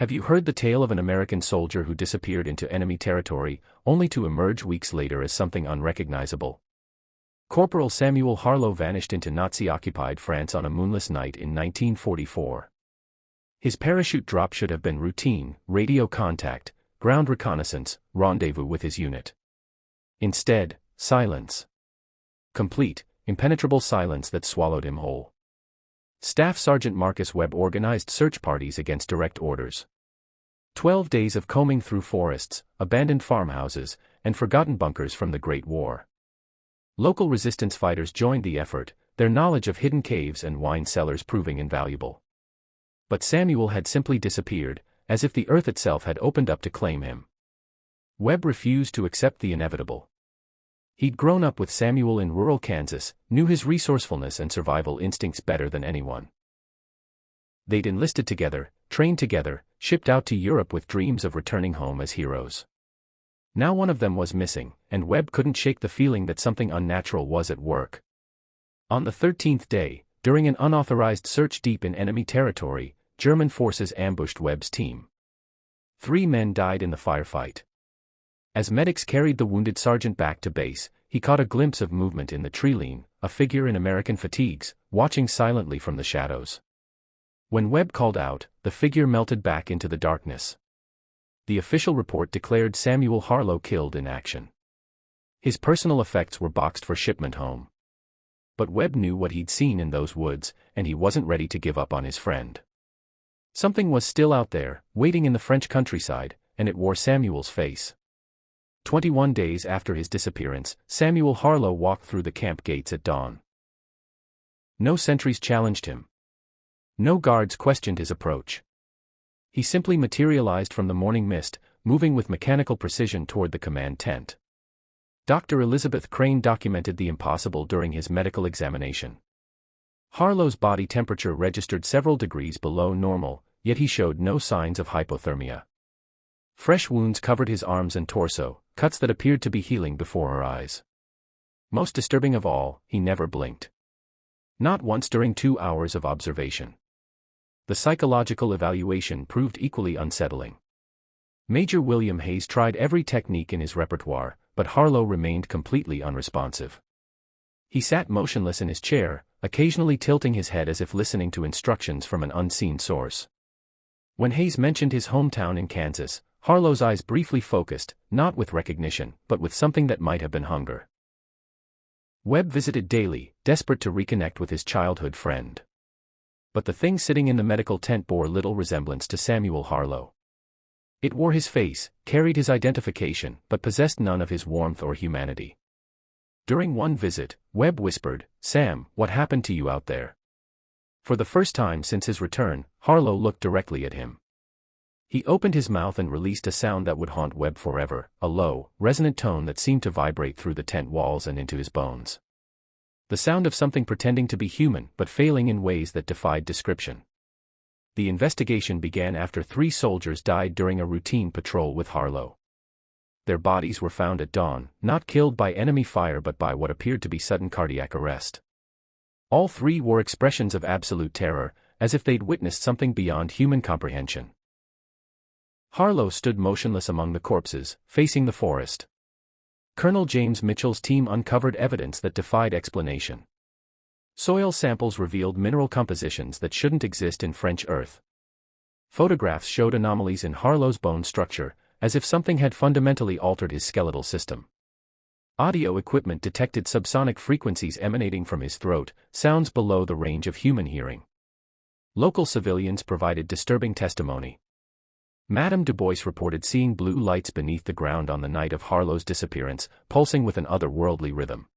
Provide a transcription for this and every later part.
Have you heard the tale of an American soldier who disappeared into enemy territory, only to emerge weeks later as something unrecognizable? Corporal Samuel Harlow vanished into Nazi-occupied France on a moonless night in 1944. His parachute drop should have been routine, radio contact, ground reconnaissance, rendezvous with his unit. Instead, silence. Complete, impenetrable silence that swallowed him whole. Staff Sergeant Marcus Webb organized search parties against direct orders. 12 days of combing through forests, abandoned farmhouses, and forgotten bunkers from the Great War. Local resistance fighters joined the effort, their knowledge of hidden caves and wine cellars proving invaluable. But Samuel had simply disappeared, as if the earth itself had opened up to claim him. Webb refused to accept the inevitable. He'd grown up with Samuel in rural Kansas, knew his resourcefulness and survival instincts better than anyone. They'd enlisted together, trained together, shipped out to Europe with dreams of returning home as heroes. Now one of them was missing, and Webb couldn't shake the feeling that something unnatural was at work. On the 13th day, during an unauthorized search deep in enemy territory, German forces ambushed Webb's team. 3 men died in the firefight. As medics carried the wounded sergeant back to base, he caught a glimpse of movement in the treeline, a figure in American fatigues, watching silently from the shadows. When Webb called out, the figure melted back into the darkness. The official report declared Samuel Harlow killed in action. His personal effects were boxed for shipment home. But Webb knew what he'd seen in those woods, and he wasn't ready to give up on his friend. Something was still out there, waiting in the French countryside, and it wore Samuel's face. 21 days after his disappearance, Samuel Harlow walked through the camp gates at dawn. No sentries challenged him. No guards questioned his approach. He simply materialized from the morning mist, moving with mechanical precision toward the command tent. Dr. Elizabeth Crane documented the impossible during his medical examination. Harlow's body temperature registered several degrees below normal, yet he showed no signs of hypothermia. Fresh wounds covered his arms and torso, cuts that appeared to be healing before her eyes. Most disturbing of all, he never blinked. Not once during 2 hours of observation. The psychological evaluation proved equally unsettling. Major William Hayes tried every technique in his repertoire, but Harlow remained completely unresponsive. He sat motionless in his chair, occasionally tilting his head as if listening to instructions from an unseen source. When Hayes mentioned his hometown in Kansas, Harlow's eyes briefly focused, not with recognition, but with something that might have been hunger. Webb visited daily, desperate to reconnect with his childhood friend. But the thing sitting in the medical tent bore little resemblance to Samuel Harlow. It wore his face, carried his identification, but possessed none of his warmth or humanity. During one visit, Webb whispered, "Sam, what happened to you out there?" For the first time since his return, Harlow looked directly at him. He opened his mouth and released a sound that would haunt Webb forever, a low, resonant tone that seemed to vibrate through the tent walls and into his bones. The sound of something pretending to be human but failing in ways that defied description. The investigation began after 3 soldiers died during a routine patrol with Harlow. Their bodies were found at dawn, not killed by enemy fire but by what appeared to be sudden cardiac arrest. All 3 were expressions of absolute terror, as if they'd witnessed something beyond human comprehension. Harlow stood motionless among the corpses, facing the forest. Colonel James Mitchell's team uncovered evidence that defied explanation. Soil samples revealed mineral compositions that shouldn't exist in French earth. Photographs showed anomalies in Harlow's bone structure, as if something had fundamentally altered his skeletal system. Audio equipment detected subsonic frequencies emanating from his throat, sounds below the range of human hearing. Local civilians provided disturbing testimony. Madame Du Bois reported seeing blue lights beneath the ground on the night of Harlow's disappearance, pulsing with an otherworldly rhythm.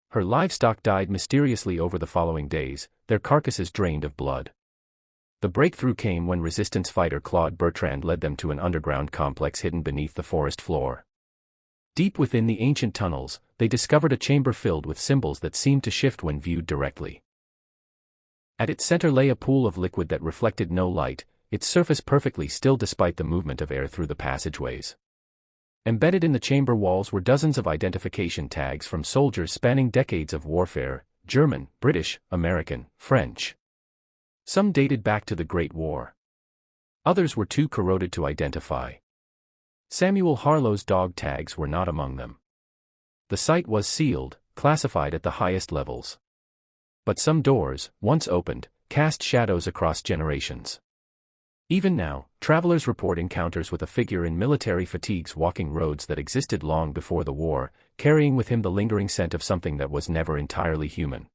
Her livestock died mysteriously over the following days, their carcasses drained of blood. The breakthrough came when resistance fighter Claude Bertrand led them to an underground complex hidden beneath the forest floor. Deep within the ancient tunnels, they discovered a chamber filled with symbols that seemed to shift when viewed directly. At its center lay a pool of liquid that reflected no light, its surface perfectly still despite the movement of air through the passageways. Embedded in the chamber walls were dozens of identification tags from soldiers spanning decades of warfare, German, British, American, French. Some dated back to the Great War. Others were too corroded to identify. Samuel Harlow's dog tags were not among them. The site was sealed, classified at the highest levels. But some doors, once opened, cast shadows across generations. Even now, travelers report encounters with a figure in military fatigues walking roads that existed long before the war, carrying with him the lingering scent of something that was never entirely human.